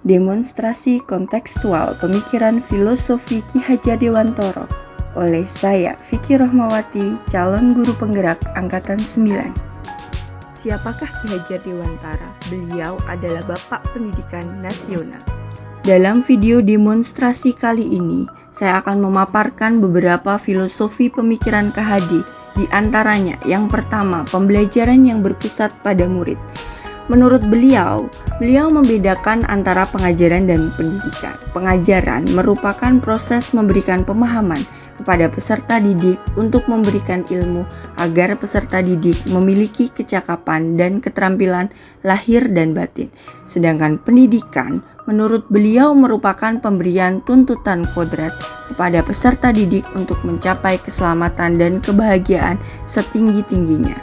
Demonstrasi kontekstual pemikiran filosofi Ki Hajar Dewantara oleh saya, Vicky Rohmawati, calon guru penggerak Angkatan 9. Siapakah Ki Hajar Dewantara? Beliau adalah Bapak Pendidikan Nasional. Dalam video demonstrasi kali ini, saya akan memaparkan beberapa filosofi pemikiran KHD. Di antaranya, yang pertama, pembelajaran yang berpusat pada murid. Menurut beliau membedakan antara pengajaran dan pendidikan. Pengajaran merupakan proses memberikan pemahaman kepada peserta didik untuk memberikan ilmu agar peserta didik memiliki kecakapan dan keterampilan lahir dan batin. Sedangkan pendidikan menurut beliau merupakan pemberian tuntutan kodrat kepada peserta didik untuk mencapai keselamatan dan kebahagiaan setinggi-tingginya.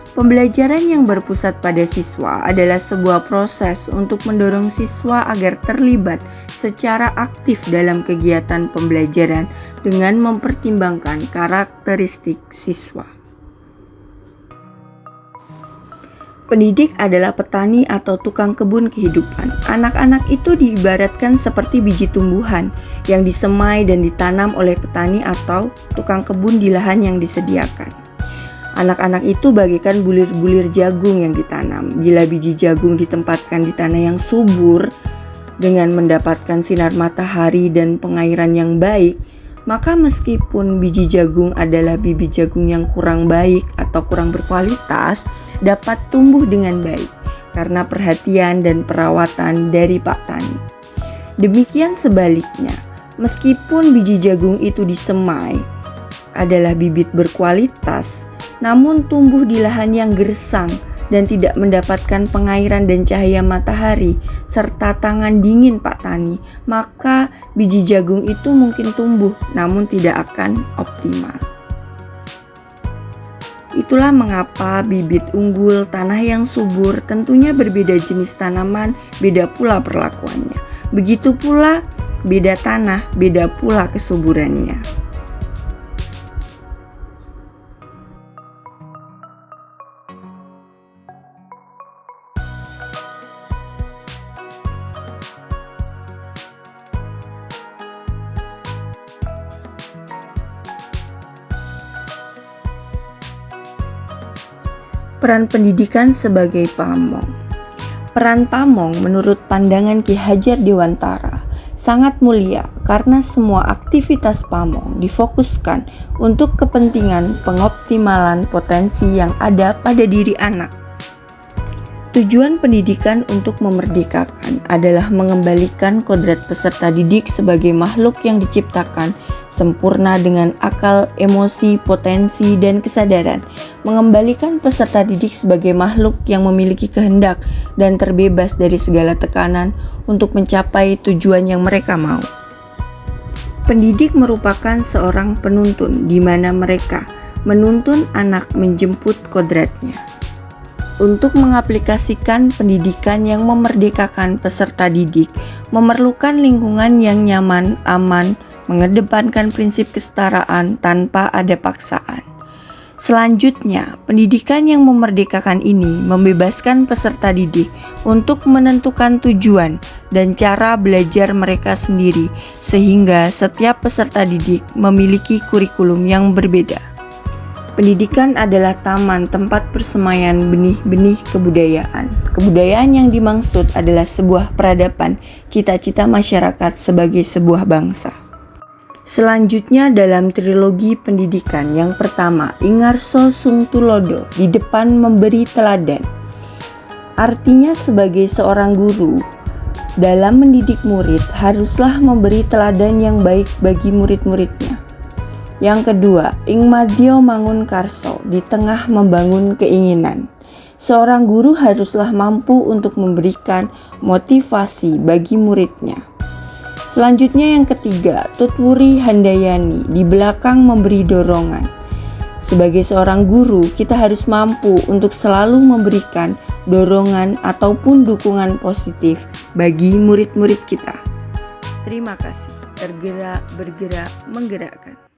Pembelajaran yang berpusat pada siswa adalah sebuah proses untuk mendorong siswa agar terlibat secara aktif dalam kegiatan pembelajaran dengan mempertimbangkan karakteristik siswa. Pendidik adalah petani atau tukang kebun kehidupan. Anak-anak itu diibaratkan seperti biji tumbuhan yang disemai dan ditanam oleh petani atau tukang kebun di lahan yang disediakan. Anak-anak itu bagaikan bulir-bulir jagung yang ditanam. Bila biji jagung ditempatkan di tanah yang subur dengan mendapatkan sinar matahari dan pengairan yang baik, maka meskipun biji jagung adalah bibit jagung yang kurang baik atau kurang berkualitas, dapat tumbuh dengan baik karena perhatian dan perawatan dari Pak Tani. Demikian sebaliknya, meskipun biji jagung itu disemai adalah bibit berkualitas, namun tumbuh di lahan yang gersang dan tidak mendapatkan pengairan dan cahaya matahari serta tangan dingin Pak Tani, maka biji jagung itu mungkin tumbuh namun tidak akan optimal. Itulah mengapa bibit unggul, tanah yang subur, tentunya berbeda jenis tanaman, beda pula perlakuannya. Begitu pula beda tanah, beda pula kesuburannya. Peran pendidikan sebagai pamong. Peran pamong menurut pandangan Ki Hajar Dewantara sangat mulia karena semua aktivitas pamong difokuskan untuk kepentingan pengoptimalan potensi yang ada pada diri anak. Tujuan pendidikan untuk memerdekakan adalah mengembalikan kodrat peserta didik sebagai makhluk yang diciptakan sempurna dengan akal, emosi, potensi, dan kesadaran. Mengembalikan peserta didik sebagai makhluk yang memiliki kehendak dan terbebas dari segala tekanan untuk mencapai tujuan yang mereka mau. Pendidik merupakan seorang penuntun di mana mereka menuntun anak menjemput kodratnya. Untuk mengaplikasikan pendidikan yang memerdekakan peserta didik, memerlukan lingkungan yang nyaman, aman, mengedepankan prinsip kesetaraan tanpa ada paksaan. Selanjutnya, pendidikan yang memerdekakan ini membebaskan peserta didik untuk menentukan tujuan dan cara belajar mereka sendiri, sehingga setiap peserta didik memiliki kurikulum yang berbeda. Pendidikan adalah taman tempat persemaian benih-benih kebudayaan. Kebudayaan yang dimaksud adalah sebuah peradaban, cita-cita masyarakat sebagai sebuah bangsa. Selanjutnya dalam trilogi pendidikan, yang pertama, Ingarso Sung Tulodo, di depan memberi teladan. Artinya sebagai seorang guru, dalam mendidik murid haruslah memberi teladan yang baik bagi murid-muridnya. Yang kedua, Ingmadyo Mangunkarso, di tengah membangun keinginan. Seorang guru haruslah mampu untuk memberikan motivasi bagi muridnya. Selanjutnya yang ketiga, Tutwuri Handayani, di belakang memberi dorongan. Sebagai seorang guru, kita harus mampu untuk selalu memberikan dorongan ataupun dukungan positif bagi murid-murid kita. Terima kasih. Tergerak, bergerak, menggerakkan.